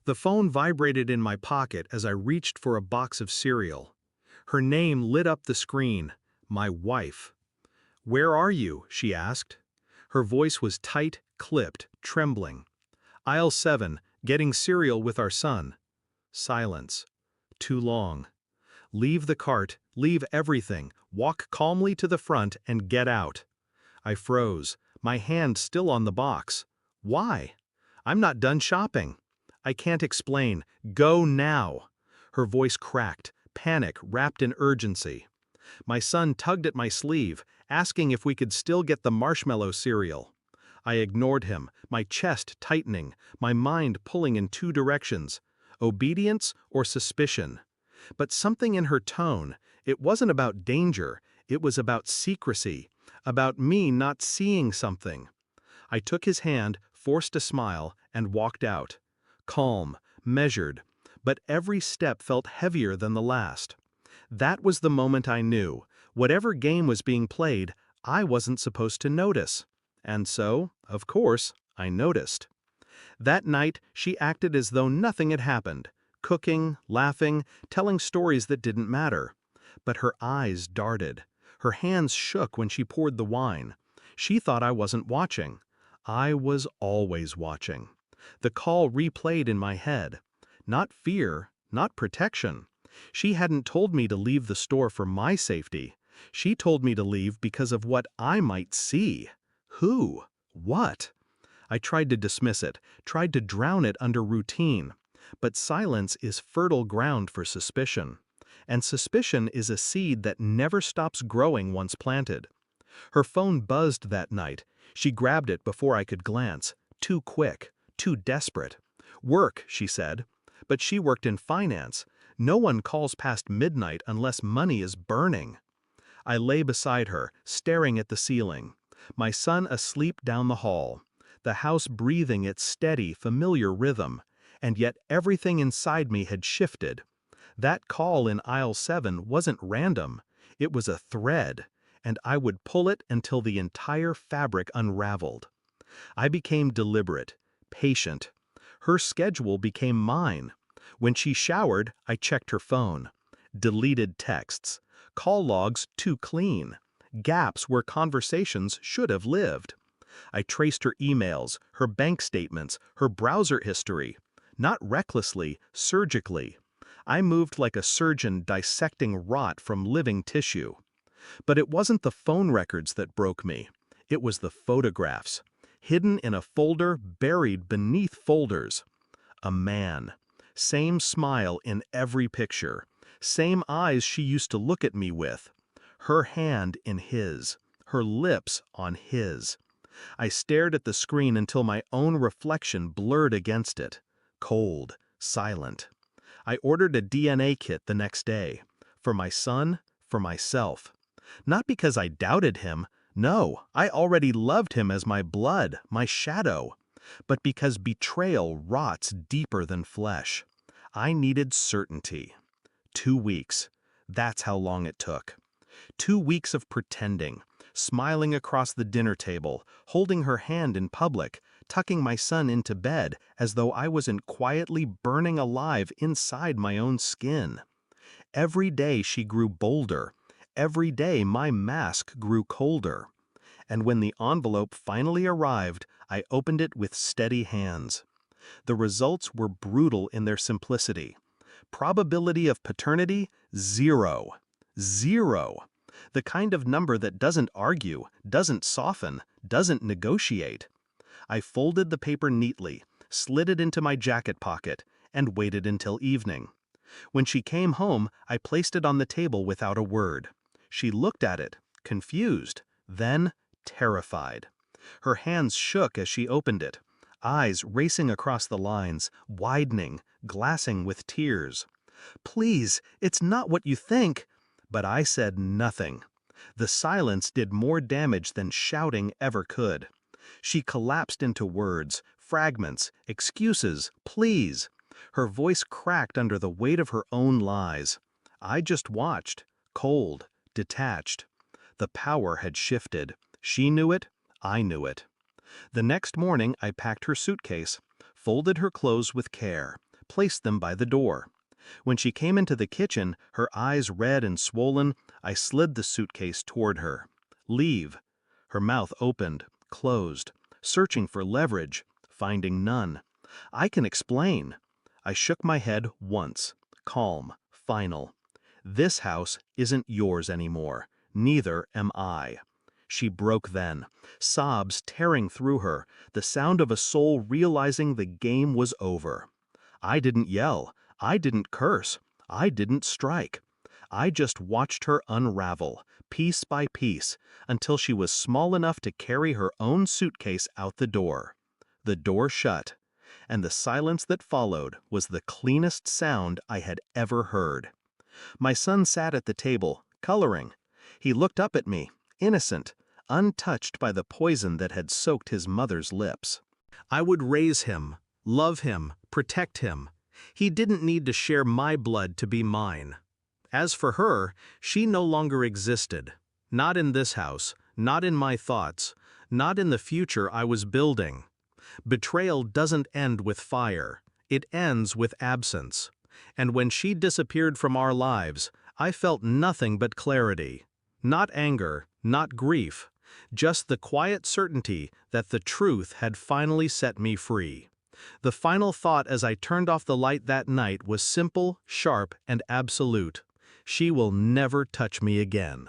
The phone vibrated in my pocket as I reached for a box of cereal. Her name lit up the screen. My wife. "Where are you?" she asked. Her voice was tight, clipped, trembling. "Aisle 7, getting cereal with our son." Silence. Too long. "Leave the cart, leave everything, walk calmly to the front and get out." I froze, my hand still on the box. "Why?" "I'm not done shopping." "I can't explain. Go now." Her voice cracked, panic wrapped in urgency. My son tugged at my sleeve, asking if we could still get the marshmallow cereal. I ignored him, my chest tightening, my mind pulling in two directions: obedience or suspicion. But something in her tone, it wasn't about danger, it was about secrecy, about me not seeing something. I took his hand, forced a smile, and walked out. Calm, measured, but every step felt heavier than the last. That was the moment I knew, whatever game was being played, I wasn't supposed to notice. And so, of course, I noticed. That night, she acted as though nothing had happened, cooking, laughing, telling stories that didn't matter. But her eyes darted. Her hands shook when she poured the wine. She thought I wasn't watching. I was always watching. The call replayed in my head. Not fear, not protection. She hadn't told me to leave the store for my safety. She told me to leave because of what I might see. Who? What? I tried to dismiss it, tried to drown it under routine. But silence is fertile ground for suspicion. And suspicion is a seed that never stops growing once planted. Her phone buzzed that night. She grabbed it before I could glance. Too quick, too desperate. "Work," she said. But she worked in finance. No one calls past midnight unless money is burning. I lay beside her, staring at the ceiling. My son asleep down the hall. The house breathing its steady, familiar rhythm. And yet everything inside me had shifted. That call in aisle 7 wasn't random. It was a thread, and I would pull it until the entire fabric unraveled. I became deliberate, patient. Her schedule became mine. When she showered, I checked her phone. Deleted texts. Call logs too clean. Gaps where conversations should have lived. I traced her emails, her bank statements, her browser history. Not recklessly, surgically. I moved like a surgeon dissecting rot from living tissue. But it wasn't the phone records that broke me. It was the photographs. Hidden in a folder buried beneath folders. A man. Same smile in every picture. Same eyes she used to look at me with. Her hand in his. Her lips on his. I stared at the screen until my own reflection blurred against it. Cold, silent. I ordered a DNA kit the next day. For my son, for myself. Not because I doubted him. No, I already loved him as my blood, my shadow. But because betrayal rots deeper than flesh. I needed certainty. 2 weeks. That's how long it took. 2 weeks of pretending, smiling across the dinner table, holding her hand in public, tucking my son into bed as though I wasn't quietly burning alive inside my own skin. Every day she grew bolder. Every day my mask grew colder. And when the envelope finally arrived, I opened it with steady hands. The results were brutal in their simplicity. Probability of paternity, 0. 0. The kind of number that doesn't argue, doesn't soften, doesn't negotiate. I folded the paper neatly, slid it into my jacket pocket, and waited until evening. When she came home, I placed it on the table without a word. She looked at it, confused, then terrified. Her hands shook as she opened it, eyes racing across the lines, widening, glassing with tears. "Please, it's not what you think." But I said nothing. The silence did more damage than shouting ever could. She collapsed into words, fragments, excuses, pleas. Her voice cracked under the weight of her own lies. I just watched, cold, detached. The power had shifted. She knew it, I knew it. The next morning I packed her suitcase, folded her clothes with care, placed them by the door. When she came into the kitchen, her eyes red and swollen, I slid the suitcase toward her. Leave. Her mouth opened, closed, searching for leverage, finding none. I can explain. I shook my head once, calm, final. This house isn't yours anymore. Neither am I. She broke then, sobs tearing through her, the sound of a soul realizing the game was over. I didn't yell. I didn't curse. I didn't strike. I just watched her unravel, piece by piece, until she was small enough to carry her own suitcase out the door. The door shut, and the silence that followed was the cleanest sound I had ever heard. My son sat at the table, coloring. He looked up at me, innocent, untouched by the poison that had soaked his mother's lips. I would raise him, love him, protect him. He didn't need to share my blood to be mine. As for her, she no longer existed. Not in this house, not in my thoughts, not in the future I was building. Betrayal doesn't end with fire. It ends with absence. And when she disappeared from our lives, I felt nothing but clarity. Not anger, not grief, just the quiet certainty that the truth had finally set me free. The final thought as I turned off the light that night was simple, sharp, and absolute. She will never touch me again.